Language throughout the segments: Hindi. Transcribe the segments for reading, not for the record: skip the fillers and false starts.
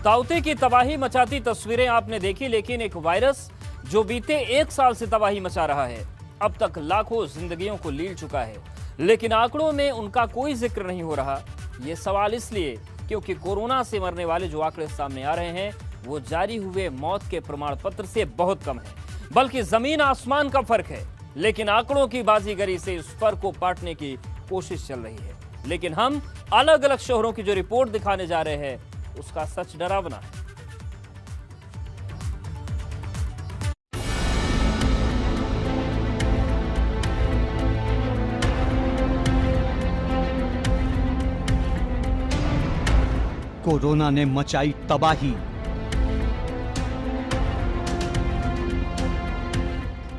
ताउते की तबाही मचाती तस्वीरें आपने देखी, लेकिन एक वायरस जो बीते 1 साल से तबाही मचा रहा है, अब तक लाखों जिंदगियों को लील चुका है, लेकिन आंकड़ों में उनका कोई जिक्र नहीं हो रहा। ये सवाल इसलिए क्योंकि कोरोना से मरने वाले जो आंकड़े सामने आ रहे हैं वो जारी हुए मौत के प्रमाण पत्र से बहुत कम है, बल्कि जमीन आसमान का फर्क है। लेकिन आंकड़ों की बाजीगरी से इस फर्क को पाटने की कोशिश चल रही है। लेकिन हम अलग अलग शहरों की जो रिपोर्ट दिखाने जा रहे हैं उसका सच डरावना है। कोरोना ने मचाई तबाही,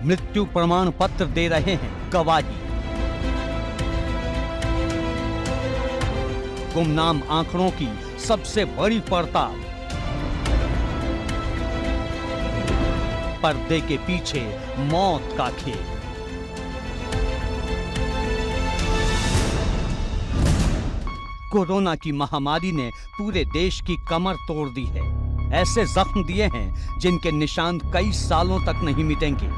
मृत्यु प्रमाण पत्र दे रहे हैं गवाही। गुमनाम आंकड़ों की सबसे बड़ी पड़ताल, पर्दे के पीछे मौत का खेल। कोरोना की महामारी ने पूरे देश की कमर तोड़ दी है। ऐसे जख्म दिए हैं जिनके निशान कई सालों तक नहीं मिटेंगे।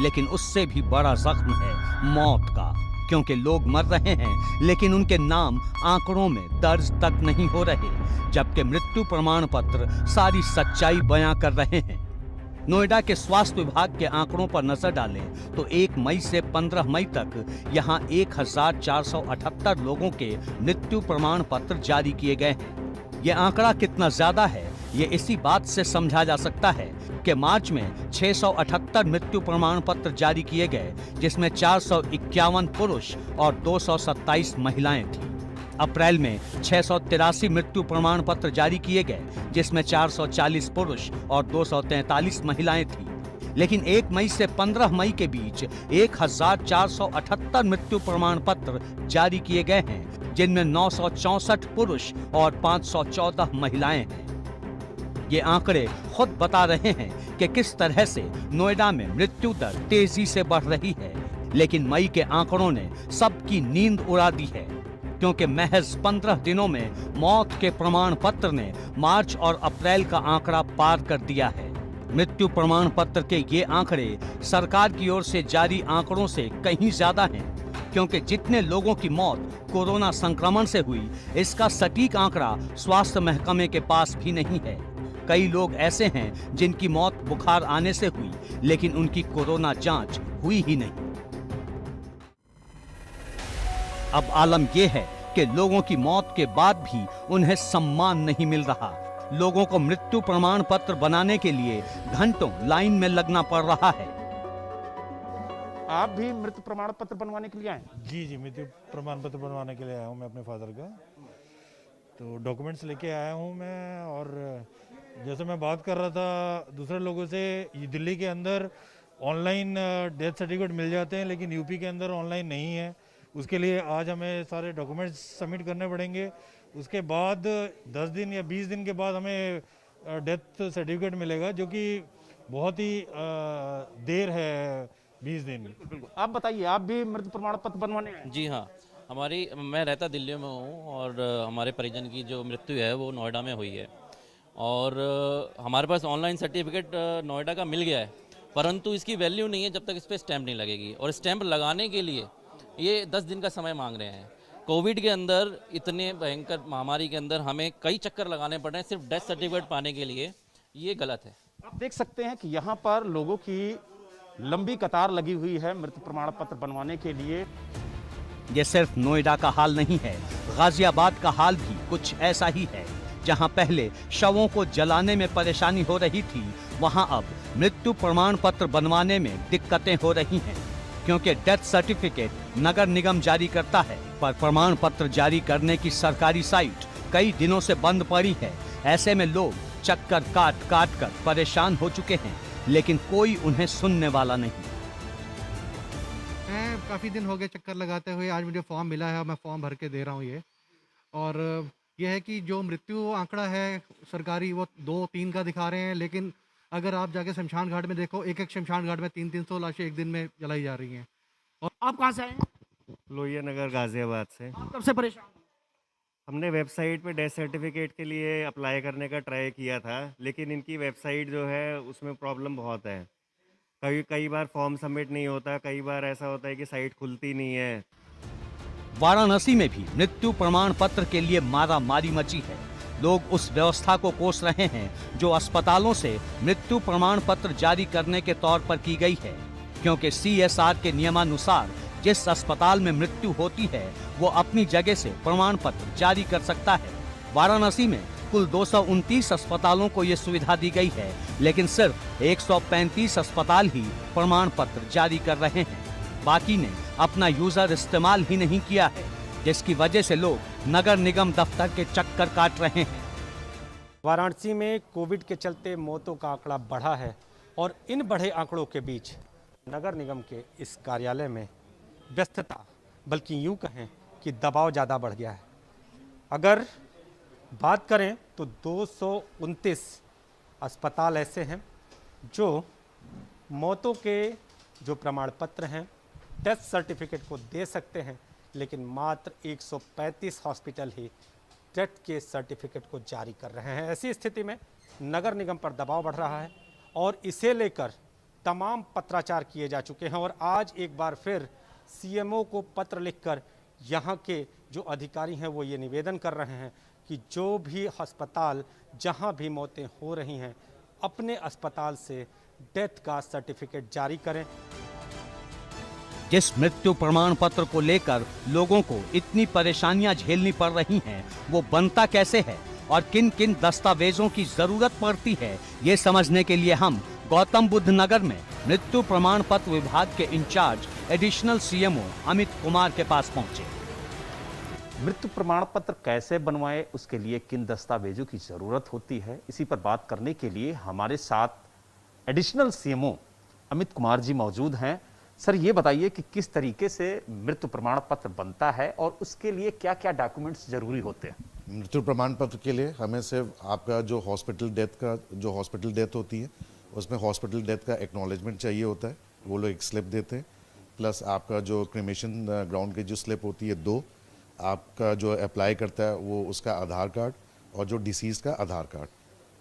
लेकिन उससे भी बड़ा जख्म है मौत का, क्योंकि लोग मर रहे हैं लेकिन उनके नाम आंकड़ों में दर्ज तक नहीं हो रहे, जबकि मृत्यु प्रमाण पत्र सारी सच्चाई बयां कर रहे हैं। नोएडा के स्वास्थ्य विभाग के आंकड़ों पर नजर डालें तो 1 मई से 15 मई तक यहां 1478 लोगों के मृत्यु प्रमाण पत्र जारी किए गए हैं। यह आंकड़ा कितना ज्यादा है ये इसी बात से समझा जा सकता है कि मार्च में 678 मृत्यु प्रमाण पत्र जारी किए गए, जिसमें 451 पुरुष और 227 महिलाएं थीं। अप्रैल में 683 मृत्यु प्रमाण पत्र जारी किए गए, जिसमें 440 पुरुष और 243 महिलाएं थीं। लेकिन 1 मई से 15 मई के बीच 1478 मृत्यु प्रमाण पत्र जारी किए गए हैं, जिनमें 964 पुरुष और 514 महिलाएं हैं। ये आंकड़े खुद बता रहे हैं कि किस तरह से नोएडा में मृत्यु दर तेजी से बढ़ रही है। लेकिन मई के आंकड़ों ने सबकी नींद उड़ा दी है, क्योंकि महज 15 दिनों में मौत के प्रमाण पत्र ने मार्च और अप्रैल का आंकड़ा पार कर दिया है। मृत्यु प्रमाण पत्र के ये आंकड़े सरकार की ओर से जारी आंकड़ों से कहीं ज्यादा हैं, क्योंकि जितने लोगों की मौत कोरोना संक्रमण से हुई, इसका सटीक आंकड़ा स्वास्थ्य महकमे के पास भी नहीं है। कई लोग ऐसे हैं जिनकी मौत बुखार आने से हुई, लेकिन उनकी कोरोना जांच हुई ही नहीं। अब आलम यह है कि लोगों की मौत के बाद भी उन्हें सम्मान नहीं मिल रहा। लोगों को मृत्यु प्रमाण पत्र बनाने के लिए घंटों लाइन में लगना पड़ रहा है। आप भी मृत्यु प्रमाण पत्र बनवाने के लिए आए? जी, मृत्यु प्रमाण पत्र बनवाने के लिए आया हूँ मैं अपने फादर का। तो डॉक्यूमेंट्स लेके आया हूँ मैं। और जैसे मैं बात कर रहा था दूसरे लोगों से, ये दिल्ली के अंदर ऑनलाइन डेथ सर्टिफिकेट मिल जाते हैं, लेकिन यूपी के अंदर ऑनलाइन नहीं है। उसके लिए आज हमें सारे डॉक्यूमेंट्स सबमिट करने पड़ेंगे। उसके बाद 10 दिन या 20 दिन के बाद हमें डेथ सर्टिफिकेट मिलेगा, जो कि बहुत ही देर है, 20 दिन। बिल्कुल। आप बताइए, आप भी मृत्यु प्रमाण पत्र बनवाने आए? जी हाँ, मैं रहता दिल्ली में हूँ और हमारे परिजन की जो मृत्यु है वो नोएडा में हुई है। और हमारे पास ऑनलाइन सर्टिफिकेट नोएडा का मिल गया है, परंतु इसकी वैल्यू नहीं है जब तक इस पर स्टैंप नहीं लगेगी। और स्टैंप लगाने के लिए ये 10 दिन का समय मांग रहे हैं। कोविड के अंदर, इतने भयंकर महामारी के अंदर हमें कई चक्कर लगाने पड़ रहे हैं सिर्फ डेथ सर्टिफिकेट पाने के लिए। ये गलत है। आप देख सकते हैं कि यहाँ पर लोगों की लंबी कतार लगी हुई है मृत्यु प्रमाण पत्र बनवाने के लिए। ये सिर्फ नोएडा का हाल नहीं है, गाजियाबाद का हाल भी कुछ ऐसा ही है। जहां पहले शवों को जलाने में परेशानी हो रही थी, वहां अब मृत्यु प्रमाण पत्र बनवाने में दिक्कतें हो रही हैं, क्योंकि डेथ सर्टिफिकेट नगर निगम जारी करता है, पर प्रमाण पत्र जारी करने की सरकारी साइट कई दिनों से बंद पड़ी है। ऐसे में लोग चक्कर काट काट कर परेशान हो चुके हैं, लेकिन कोई उन्हें सुनने वाला नहीं। मैं काफ़ी दिन हो गए चक्कर लगाते हुए, आज मुझे फॉर्म मिला है और मैं फॉर्म भर के दे रहा हूँ ये। और यह है कि जो मृत्यु आंकड़ा है सरकारी, वो 2-3 का दिखा रहे हैं, लेकिन अगर आप जाके शमशान घाट में देखो, एक शमशान घाट में 300-300 लाशें एक दिन में जलाई जा रही हैं। और आप कहाँ से आए हैं? लोहिया नगर गाजियाबाद से। आप कब से परेशान हैं? हमने वेबसाइट पे डेथ सर्टिफिकेट के लिए अप्लाई करने का ट्राई किया था, लेकिन इनकी वेबसाइट जो है उसमें प्रॉब्लम बहुत है। कई बार फॉर्म सबमिट नहीं होता, कई बार ऐसा होता है कि साइट खुलती नहीं है। वाराणसी में भी मृत्यु प्रमाण पत्र के लिए मारामारी मची है। लोग उस व्यवस्था को कोस रहे हैं जो अस्पतालों से मृत्यु प्रमाण पत्र जारी करने के तौर पर की गई है, क्योंककि CSR के नियमानुसार जिस अस्पताल में मृत्यु होती है वो अपनी जगह से प्रमाण पत्र जारी कर सकता है। वाराणसी में कुल 229 अस्पतालों को ये सुविधा दी गई है, लेकिन सिर्फ 135 अस्पताल ही प्रमाण पत्र जारी कर रहे हैं। बाकी ने अपना यूजर इस्तेमाल ही नहीं किया है, जिसकी वजह से लोग नगर निगम दफ्तर के चक्कर काट रहे हैं। वाराणसी में कोविड के चलते मौतों का आंकड़ा बढ़ा है और इन बढ़े आंकड़ों के बीच नगर निगम के इस कार्यालय में व्यस्तता, बल्कि यूं कहें कि दबाव ज़्यादा बढ़ गया है। अगर बात करें तो 229 अस्पताल ऐसे हैं जो मौतों के जो प्रमाण पत्र हैं, डेथ सर्टिफिकेट को दे सकते हैं, लेकिन मात्र 135 हॉस्पिटल ही डेथ के सर्टिफिकेट को जारी कर रहे हैं। ऐसी स्थिति में नगर निगम पर दबाव बढ़ रहा है और इसे लेकर तमाम पत्राचार किए जा चुके हैं और आज एक बार फिर CMO को पत्र लिखकर यहाँ के जो अधिकारी हैं वो ये निवेदन कर रहे हैं कि जो भी अस्पताल जहाँ भी मौतें हो रही हैं अपने अस्पताल से डेथ का सर्टिफिकेट जारी करें। जिस मृत्यु प्रमाण पत्र को लेकर लोगों को इतनी परेशानियां झेलनी पड़ रही हैं, वो बनता कैसे है और किन किन दस्तावेजों की जरूरत पड़ती है, ये समझने के लिए हम गौतम बुद्ध नगर में मृत्यु प्रमाण पत्र विभाग के incharge additional CMO Amit Kumar के पास पहुंचे। मृत्यु प्रमाण पत्र कैसे बनवाएं, उसके लिए किन दस्तावेजों की जरूरत होती है, इसी पर बात करने के लिए हमारे साथ एडिशनल CMO अमित कुमार जी मौजूद हैं। सर, ये बताइए कि किस तरीके से मृत्यु प्रमाण पत्र बनता है और उसके लिए क्या क्या डॉक्यूमेंट्स जरूरी होते हैं? मृत्यु प्रमाण पत्र के लिए हमें सिर्फ आपका जो हॉस्पिटल डेथ होती है उसमें हॉस्पिटल डेथ का एक्नॉलेजमेंट चाहिए होता है, वो लोग एक स्लिप देते हैं, प्लस आपका जो क्रिमेशन ग्राउंड की जो स्लिप होती है 2, आपका जो अप्लाई करता है वो उसका आधार कार्ड और जो डिसीज का आधार कार्ड।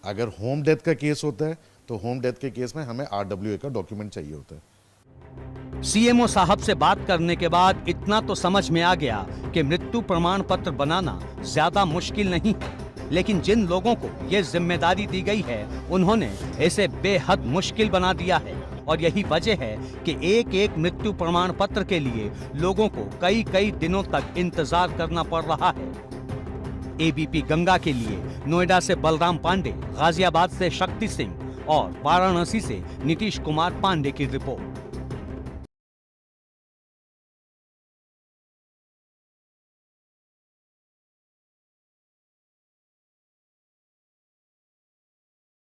अगर होम डेथ का केस होता है तो होम डेथ के केस में हमें RWA का डॉक्यूमेंट चाहिए होता है। CMO साहब से बात करने के बाद इतना तो समझ में आ गया कि मृत्यु प्रमाण पत्र बनाना ज्यादा मुश्किल नहीं है, लेकिन जिन लोगों को ये जिम्मेदारी दी गई है उन्होंने इसे बेहद मुश्किल बना दिया है और यही वजह है कि एक एक मृत्यु प्रमाण पत्र के लिए लोगों को कई कई दिनों तक इंतजार करना पड़ रहा है। ABP गंगा के लिए नोएडा से बलराम पांडे, गाजियाबाद से शक्ति सिंह और वाराणसी से नीतीश कुमार पांडे की रिपोर्ट।